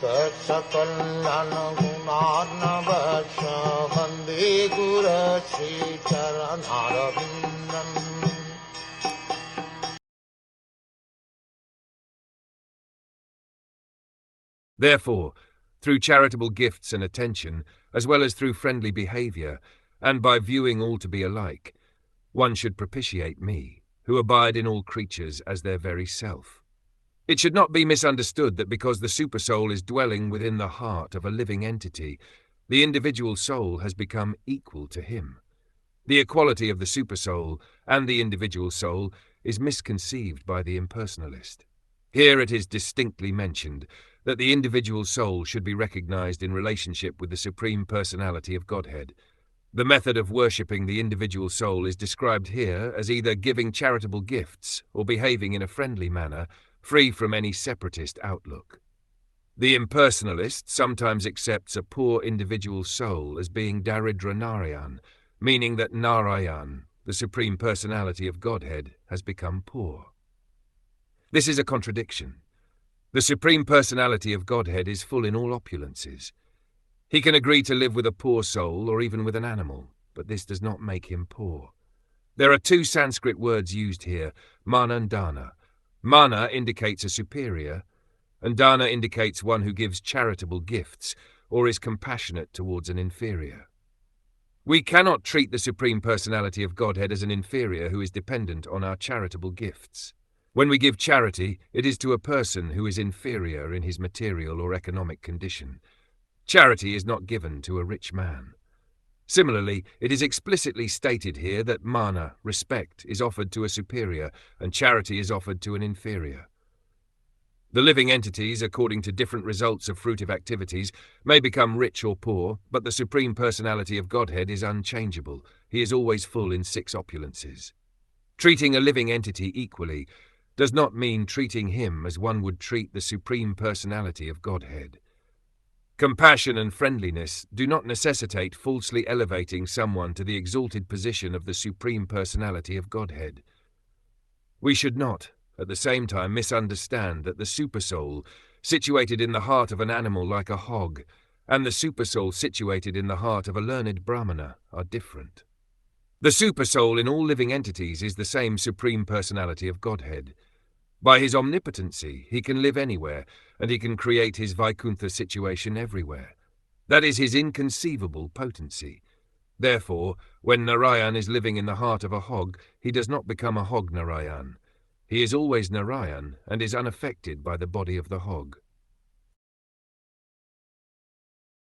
Saksakallan gunarnavasya Vande Guru Sri Charanarvindam. Therefore, through charitable gifts and attention, as well as through friendly behavior, and by viewing all to be alike, one should propitiate me, who abide in all creatures as their very self. It should not be misunderstood that because the supersoul is dwelling within the heart of a living entity, the individual soul has become equal to him. The equality of the supersoul and the individual soul is misconceived by the impersonalist. Here it is distinctly mentioned that the individual soul should be recognized in relationship with the Supreme Personality of Godhead. The method of worshipping the individual soul is described here as either giving charitable gifts or behaving in a friendly manner, free from any separatist outlook. The impersonalist sometimes accepts a poor individual soul as being Daridra Narayan, meaning that Narayan, the Supreme Personality of Godhead, has become poor. This is a contradiction. The Supreme Personality of Godhead is full in all opulences. He can agree to live with a poor soul or even with an animal, but this does not make him poor. There are two Sanskrit words used here, mana and dana. Mana indicates a superior, and dana indicates one who gives charitable gifts or is compassionate towards an inferior. We cannot treat the Supreme Personality of Godhead as an inferior who is dependent on our charitable gifts. When we give charity, it is to a person who is inferior in his material or economic condition. Charity is not given to a rich man. Similarly, it is explicitly stated here that mana, respect, is offered to a superior, and charity is offered to an inferior. The living entities, according to different results of fruitive activities, may become rich or poor, but the Supreme Personality of Godhead is unchangeable. He is always full in six opulences. Treating a living entity equally does not mean treating him as one would treat the Supreme Personality of Godhead. Compassion and friendliness do not necessitate falsely elevating someone to the exalted position of the Supreme Personality of Godhead. We should not, at the same time, misunderstand that the supersoul, situated in the heart of an animal like a hog, and the supersoul situated in the heart of a learned Brahmana are different. The supersoul in all living entities is the same Supreme Personality of Godhead. By his omnipotency, he can live anywhere, and he can create his Vaikuntha situation everywhere. That is his inconceivable potency. Therefore, when Narayan is living in the heart of a hog, he does not become a hog Narayan. He is always Narayan and is unaffected by the body of the hog.